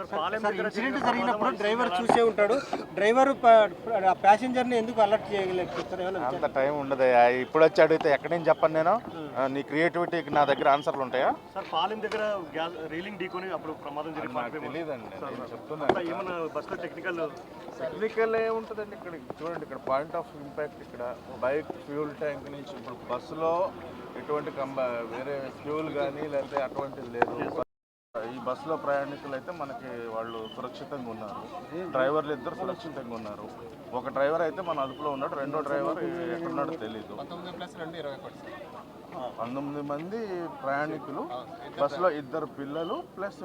Incident జరిగినప్పుడు driver చూసే ఉంటాడు. డ్రైవర్ ప్యాసింజర్ని ఎందుకు అలర్ట్ చేయగలుగుతారు? అంత టైం ఉండదు. ఇప్పుడు వచ్చి అడిగితే ఎక్కడి నుంచి చెప్పను నేను. నీ క్రియేటివిటీకి నా దగ్గర ఆన్సర్లు ఉంటాయా? సార్ పాలెం దగ్గర రీలింగ్ ఢీకొని అప్పుడు ప్రమాదం జరిగి తెలియదండి. నేను చెప్తున్నాను ఏమన్నా బస్సులో టెక్నికల్ ఏముంటుందండి. ఇక్కడ చూడండి, ఇక్కడ పాయింట్ ఆఫ్ ఇంపాక్ట్ ఇక్కడ బైక్ ఫ్యూల్ ట్యాంక్ నుంచి ఇప్పుడు బస్సులో ఎటువంటి వేరే ఫ్యూల్ కానీ లేకపోతే అటువంటిది లేదు. ఈ బస్సులో ప్రయాణికులు అయితే మనకి వాళ్ళు సురక్షితంగా ఉన్నారు. డ్రైవర్లు ఇద్దరు సురక్షితంగా ఉన్నారు. ఒక డ్రైవర్ అయితే మన అదుపులో ఉన్నాడు, రెండో డ్రైవర్ ఎక్కడున్నాడో తెలీదు. 19 మంది ప్రయాణికులు, బస్సులో ఇద్దరు పిల్లలు ప్లస్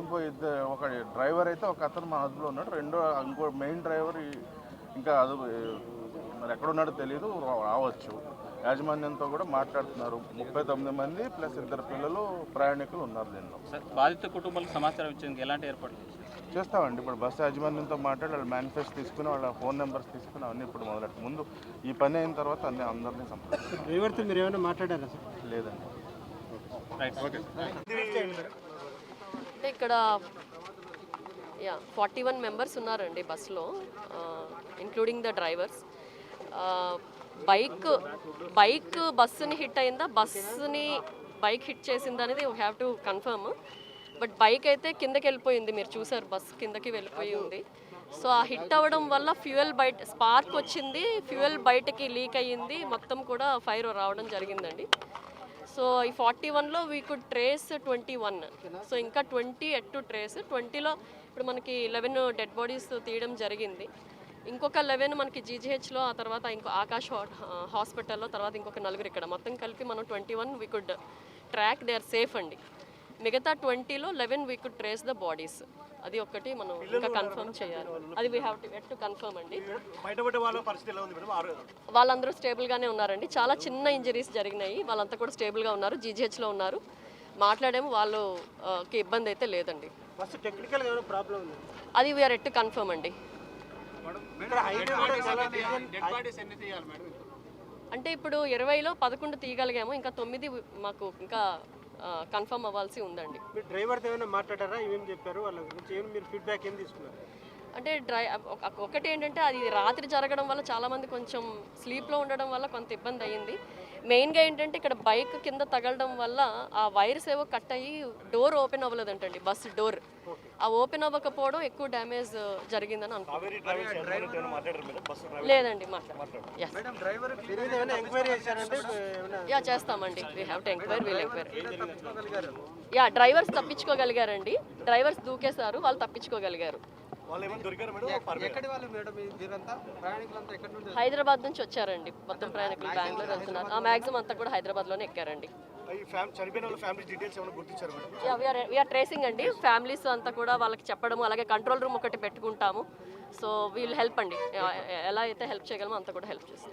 ఒక డ్రైవర్ అయితే ఒక అతను మన అదుపులో ఉన్నాడు. ఇంకో మెయిన్ డ్రైవర్ ఇంకా మరి ఎక్కడున్నాడో తెలీదు, రావచ్చు. యాజమాన్యంతో కూడా మాట్లాడుతున్నారు. 39 మంది ప్లస్ ఇద్దరు పిల్లలు ప్రయాణికులు ఉన్నారు దీనిలో. బాధిత కుటుంబాలకు సమాచారం ఇచ్చేందుకు ఎలాంటి ఏర్పాట్లు చేస్తామండి. ఇప్పుడు బస్సు యాజమాన్యంతో మాట్లాడి వాళ్ళ మేనిఫెస్టో తీసుకుని వాళ్ళ ఫోన్ నెంబర్స్ తీసుకుని అవన్నీ ఇప్పుడు మొదలెట్టు. ముందు ఈ పని అయిన తర్వాత అందరినీ సంప్రదించారు. డ్రైవర్తో మీరు ఏమైనా మాట్లాడారా సార్? లేదండి. అంటే ఇక్కడ 41 మెంబర్స్ ఉన్నారండి బస్సులో, ఇంక్లూడింగ్ ద డ్రైవర్స్. బైక్ బస్సుని హిట్ అయిందా, బైక్ హిట్ చేసిందా అనేది we have to confirm. But bike అయితే కిందకి వెళ్ళిపోయింది, మీరు చూసారు, బస్సు కిందకి వెళ్ళిపోయి ఉంది. సో ఆ హిట్ అవ్వడం వల్ల ఫ్యూయల్ స్పార్క్ వచ్చింది, ఫ్యూయల్ బయటకి లీక్ అయ్యింది, మొత్తం కూడా ఫైర్ రావడం జరిగిందండి. సో ఈ 41లో వీ కుడ్ ట్రేస్ 21. సో ఇంకా 20 ఎట్ టు ట్రేస్. 20లో ఇప్పుడు మనకి 11 డెడ్ బాడీస్ తీయడం జరిగింది. ఇంకొక 11 మనకి జీజీహెచ్లో, ఆ తర్వాత ఇంకో ఆకాష్ హాస్పిటల్లో, తర్వాత ఇంకొక 4 ఇక్కడ. మొత్తం కలిపి మనం 21 we could track, they are safe అండి. మిగతా 20లో 11 we could trace the bodies. అది ఒక్కటి మనం ఇంకా కన్ఫర్మ్ చేయాలి. అది వీ హ్యావ్ టు కన్ఫర్మ్ అండి. వాళ్ళందరూ స్టేబుల్గానే ఉన్నారండి. చాలా చిన్న ఇంజరీస్ జరిగినాయి, వాళ్ళంతా కూడా స్టేబుల్గా ఉన్నారు, జీజీహెచ్లో ఉన్నారు. మాట్లాడేమో వాళ్ళకి ఇబ్బంది అయితే లేదండి. అది వీఆర్ ఎట్ కన్ఫర్మ్ అండి. అంటే ఇప్పుడు 20లో 11 తీయగలిగాము, ఇంకా 9 మాకు ఇంకా కన్ఫర్మ్ అవ్వాల్సి ఉందండి. డ్రైవర్తో ఏమైనా మాట్లాడారా? ఏమేమి చెప్పారు? వాళ్ళ గురించి మీరు ఫీడ్బ్యాక్ ఏం తీసుకున్నారు? అంటే ఒకటి ఏంటంటే అది రాత్రి జరగడం వల్ల చాలామంది కొంచెం స్లీప్లో ఉండడం వల్ల కొంత ఇబ్బంది అయ్యింది. మెయిన్గా ఏంటంటే ఇక్కడ బైక్ కింద తగలడం వల్ల ఆ వైర్స్ ఏవో కట్ అయ్యి డోర్ ఓపెన్ అవ్వలేదంటండి, బస్సు డోర్. ఆ ఓపెన్ అవ్వకపోవడం ఎక్కువ డ్యామేజ్ జరిగిందని అనుకుంటున్నాను. లేదండి, చేస్తామండి. We have to enquiry, we'll enquiry. Drivers తప్పించుకోగలిగారండి, డ్రైవర్స్ దూకేశారు, వాళ్ళు తప్పించుకోగలిగారు. హైదరాబాద్ నుంచి వచ్చారండి మొత్తం ప్రయాణికులు, బెంగళూరు వెళ్తున్నారు. ఆ మ్యాక్సిమం అంతా కూడా హైదరాబాద్లోనే ఎక్కారండి. వీఆర్ ట్రేసింగ్ అండి. ఫ్యామిలీస్ అంతా కూడా వాళ్ళకి చెప్పడము, అలాగే కంట్రోల్ రూమ్ ఒకటి పెట్టుకుంటాము. సో వీల్ హెల్ప్ అండి, ఎలా అయితే హెల్ప్ చేయగలమో అంతా కూడా హెల్ప్ చేస్తాం.